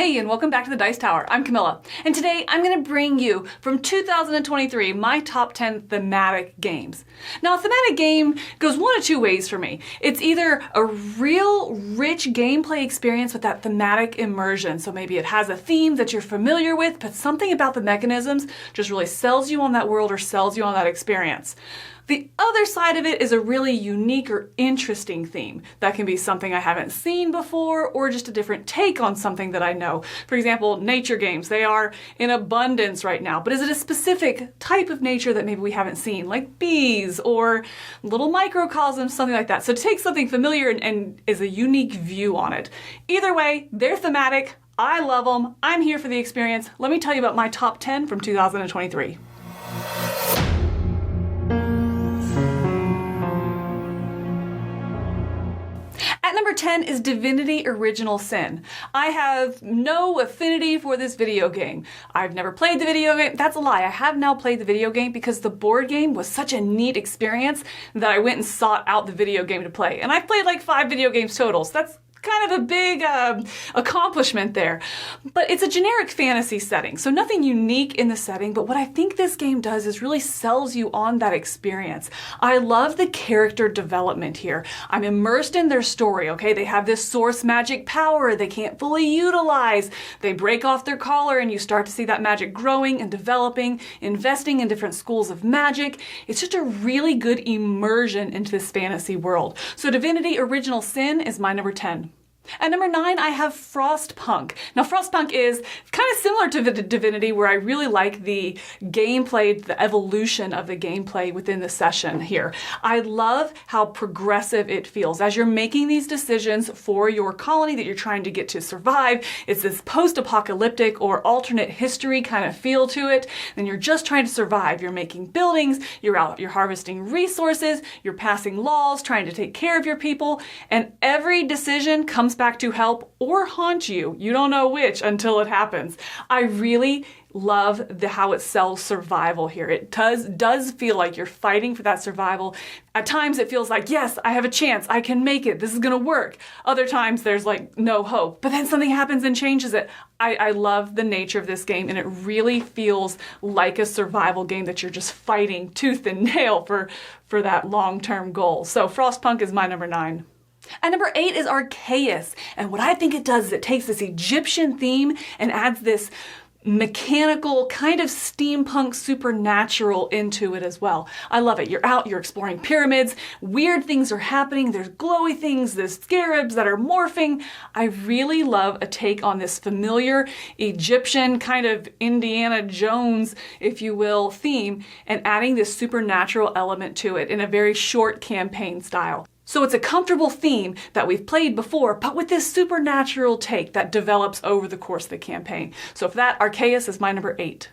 Hey, and welcome back to the Dice Tower. I'm Camilla, and today I'm going to bring you from 2023 my top 10 thematic games. Now, a thematic game goes one of two ways for me. It's either a real rich gameplay experience with that thematic immersion, so maybe it has a theme that you're familiar with, but something about the mechanisms just really sells you on that world or sells you on that experience. The other side of it is a really unique or interesting theme. That can be something I haven't seen before or just a different take on something that I know. For example, nature games, they are in abundance right now, but is it a specific type of nature that maybe we haven't seen, like bees or little microcosms, something like that. So take something familiar and is a unique view on it. Either way, they're thematic. I love them. I'm here for the experience. Let me tell you about my top 10 from 2023. At number 10 is Divinity Original Sin. I have no affinity for this video game. I've never played the video game. That's a lie. I have now played the video game because the board game was such a neat experience that I went and sought out the video game to play. And I've played like 5 video games total, so that's kind of a big accomplishment there. But it's a generic fantasy setting, so nothing unique in the setting, but what I think this game does is really sells you on that experience. I love the character development here. I'm immersed in their story, okay? They have this source magic power they can't fully utilize. They break off their collar and you start to see that magic growing and developing, investing in different schools of magic. It's just a really good immersion into this fantasy world. So Divinity Original Sin is my number 10. At number 9, I have Frostpunk. Now, Frostpunk is kind of similar to the Divinity, where I really like the gameplay, the evolution of the gameplay within the session here. I love how progressive it feels. As you're making these decisions for your colony that you're trying to get to survive, it's this post-apocalyptic or alternate history kind of feel to it, and you're just trying to survive. You're making buildings, you're harvesting resources, you're passing laws, trying to take care of your people, and every decision comes back to help or haunt you. You don't know which until it happens. I really love how it sells survival here. It does feel like you're fighting for that survival. At times it feels like, yes, I have a chance. I can make it. This is going to work. Other times there's like no hope, but then something happens and changes it. I love the nature of this game, and it really feels like a survival game that you're just fighting tooth and nail for that long-term goal. So Frostpunk is my number 9. At number 8 is Archus, and what I think it does is it takes this Egyptian theme and adds this mechanical, kind of steampunk supernatural into it as well. I love it. You're out, you're exploring pyramids, weird things are happening, there's glowy things, there's scarabs that are morphing. I really love a take on this familiar Egyptian kind of Indiana Jones, if you will, theme, and adding this supernatural element to it in a very short campaign style. So it's a comfortable theme that we've played before, but with this supernatural take that develops over the course of the campaign. So for that, Archus is my number 8.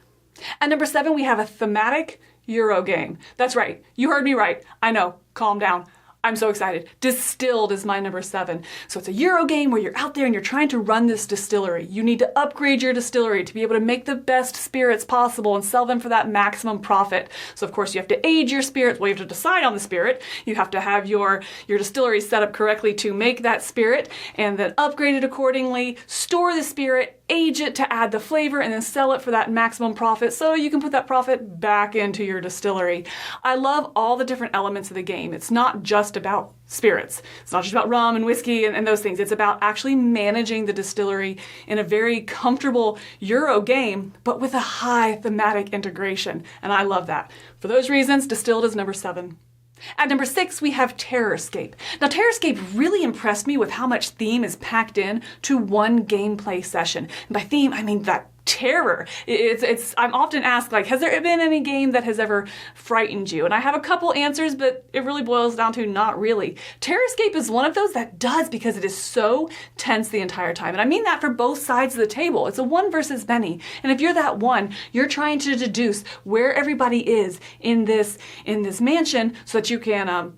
At number 7, we have a thematic Euro game. That's right, you heard me right. I know, calm down. I'm so excited. Distilled is my number 7. So it's a Euro game where you're out there and you're trying to run this distillery. You need to upgrade your distillery to be able to make the best spirits possible and sell them for that maximum profit. So of course you have to age your spirits. Well, you have to decide on the spirit. You have to have your distillery set up correctly to make that spirit and then upgrade it accordingly, store the spirit, age it to add the flavor, and then sell it for that maximum profit so you can put that profit back into your distillery. I love all the different elements of the game. It's not just about spirits. It's not just about rum and whiskey and those things. It's about actually managing the distillery in a very comfortable Euro game, but with a high thematic integration. And I love that. For those reasons, Distilled is number 7. At number 6, we have Terrorscape. Now, Terrorscape really impressed me with how much theme is packed in to one gameplay session. And by theme, I mean that terror. I'm often asked, like, has there been any game that has ever frightened you? And I have a couple answers, but it really boils down to not really. Terrorscape is one of those that does, because it is so tense the entire time. And I mean that for both sides of the table. It's a one versus many. And if you're that one, you're trying to deduce where everybody is in this mansion so that you can,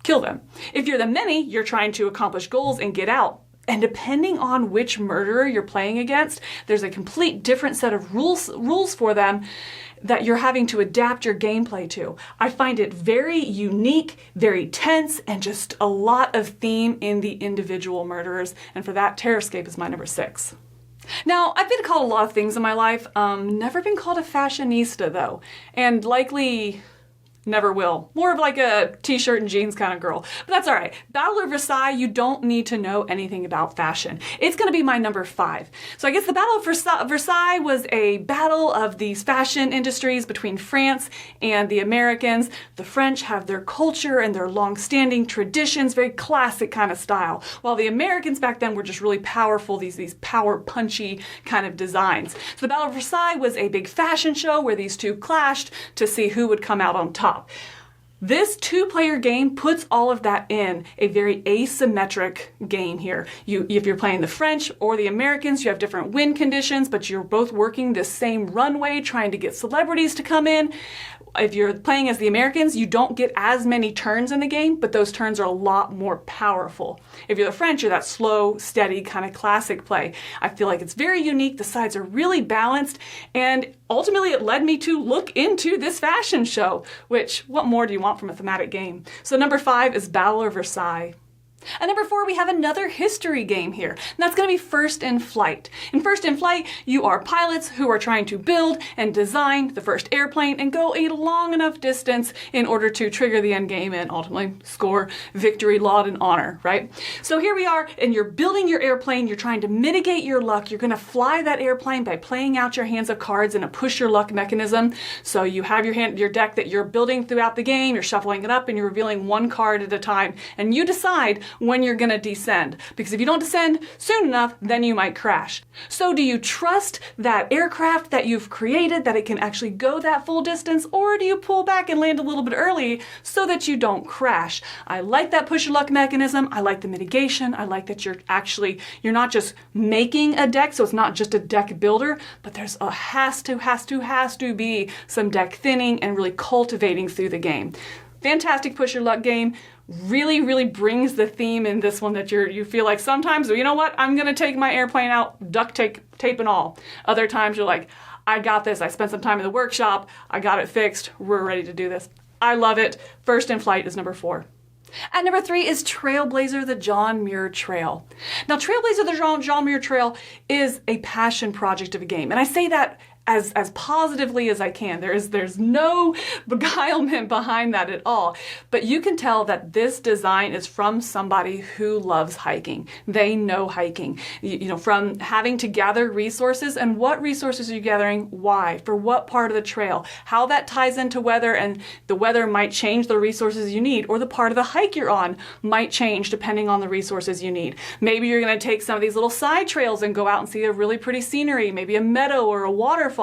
kill them. If you're the many, you're trying to accomplish goals and get out. And depending on which murderer you're playing against, there's a complete different set of rules for them that you're having to adapt your gameplay to. I find it very unique, very tense, and just a lot of theme in the individual murderers. And for that, Terrorscape is my number 6. Now, I've been called a lot of things in my life. Never been called a fashionista though, and likely never will. More of like a t-shirt and jeans kind of girl, but that's all right. Battle of Versailles, you don't need to know anything about fashion. It's going to be my number 5. So I guess the Battle of Versailles was a battle of these fashion industries between France and the Americans. The French have their culture and their long-standing traditions, very classic kind of style, while the Americans back then were just really powerful, these power punchy kind of designs. So the Battle of Versailles was a big fashion show where these two clashed to see who would come out on top. This 2-player game puts all of that in a very asymmetric game here. If you're playing the French or the Americans, you have different wind conditions, but you're both working the same runway trying to get celebrities to come in. If you're playing as the Americans, you don't get as many turns in the game, but those turns are a lot more powerful. If you're the French, you're that slow, steady kind of classic play. I feel like it's very unique. The sides are really balanced, and ultimately it led me to look into this fashion show, which what more do you want from a thematic game? So number 5 is Battle of Versailles. At number 4, we have another history game here, and that's going to be First in Flight. In First in Flight, you are pilots who are trying to build and design the first airplane and go a long enough distance in order to trigger the end game and ultimately score victory, laud, and honor, right? So here we are, and you're building your airplane, you're trying to mitigate your luck, you're going to fly that airplane by playing out your hands of cards in a push your luck mechanism. So you have your deck that you're building throughout the game, you're shuffling it up, and you're revealing one card at a time, and you decide when you're going to descend, because if you don't descend soon enough, then you might crash. So do you trust that aircraft that you've created, that it can actually go that full distance, or do you pull back and land a little bit early so that you don't crash? I like that push your luck mechanism. I like the mitigation. I like that you're not just making a deck, so it's not just a deck builder, but there's a has to be some deck thinning and really cultivating through the game. Fantastic push your luck game. Really brings the theme in this one that you feel like sometimes, you know what, I'm gonna take my airplane out, duct tape and all. Other times you're like, I got this, I spent some time in the workshop, I got it fixed, we're ready to do this. I love it. First in Flight is number 4. At number 3 is Trailblazer, the John Muir Trail. Now, Trailblazer, the John Muir Trail is a passion project of a game, and I say that as positively as I can. There's no beguilement behind that at all. But you can tell that this design is from somebody who loves hiking. They know hiking. You know, from having to gather resources, and what resources are you gathering? Why? For what part of the trail? How that ties into weather, and the weather might change the resources you need, or the part of the hike you're on might change depending on the resources you need. Maybe you're going to take some of these little side trails and go out and see a really pretty scenery, maybe a meadow or a waterfall.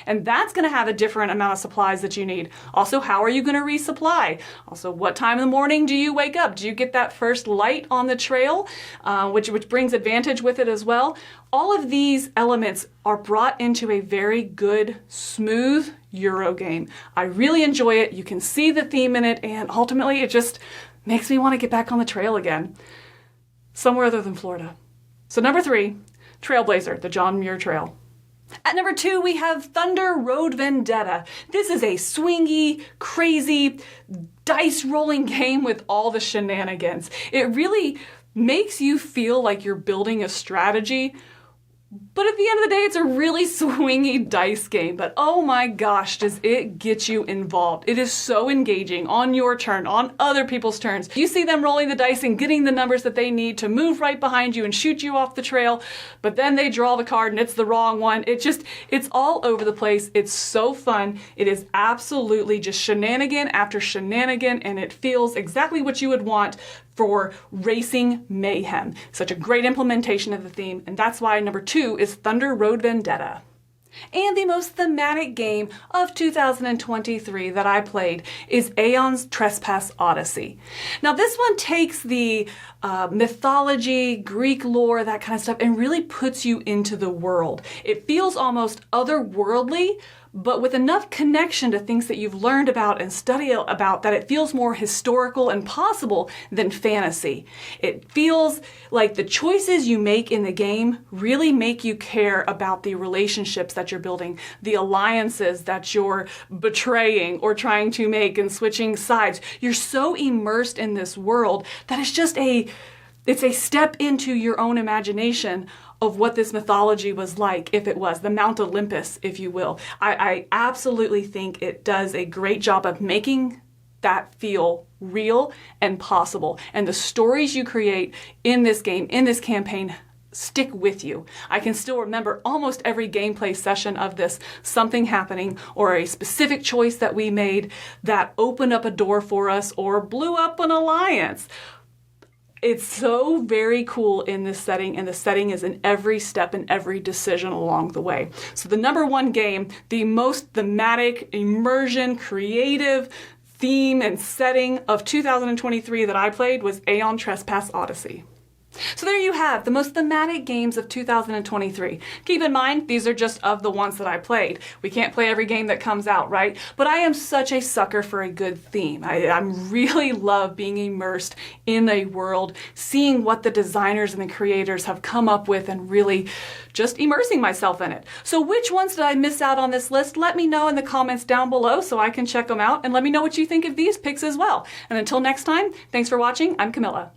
And that's going to have a different amount of supplies that you need. Also, how are you going to resupply? Also, what time in the morning do you wake up? Do you get that first light on the trail, which brings advantage with it as well? All of these elements are brought into a very good, smooth Euro game. I really enjoy it. You can see the theme in it, and ultimately it just makes me want to get back on the trail again. Somewhere other than Florida. So number 3, Trailblazer, the John Muir Trail. At number 2, we have Thunder Road Vendetta. This is a swingy, crazy, dice-rolling game with all the shenanigans. It really makes you feel like you're building a strategy, but at the end of the day, it's a really swingy dice game. But oh my gosh, does it get you involved. It is so engaging on your turn, on other people's turns. You see them rolling the dice and getting the numbers that they need to move right behind you and shoot you off the trail, but then they draw the card and it's the wrong one. It's all over the place. It's so fun. It is absolutely just shenanigan after shenanigan, and it feels exactly what you would want for racing mayhem. Such a great implementation of the theme, and that's why number 2 is Thunder Road Vendetta. And the most thematic game of 2023 that I played is Aeon's Trespass Odyssey. Now this one takes the mythology, Greek lore, that kind of stuff, and really puts you into the world. It feels almost otherworldly, but with enough connection to things that you've learned about and studied about that it feels more historical and possible than fantasy. It feels like the choices you make in the game really make you care about the relationships that you're building, the alliances that you're betraying or trying to make and switching sides. You're so immersed in this world that it's a step into your own imagination of what this mythology was like, if it was the Mount Olympus, if you will. I absolutely think it does a great job of making that feel real and possible. And the stories you create in this game, in this campaign, stick with you. I can still remember almost every gameplay session of this, something happening or a specific choice that we made that opened up a door for us or blew up an alliance. It's so very cool in this setting, and the setting is in every step and every decision along the way. So the number one game, the most thematic, immersion, creative theme and setting of 2023 that I played was Aeon Trespass Odyssey. So there you have the most thematic games of 2023. Keep in mind, these are just of the ones that I played. We can't play every game that comes out, right? But I am such a sucker for a good theme. I really love being immersed in a world, seeing what the designers and the creators have come up with and really just immersing myself in it. So which ones did I miss out on this list? Let me know in the comments down below so I can check them out, and let me know what you think of these picks as well. And until next time, thanks for watching. I'm Camilla.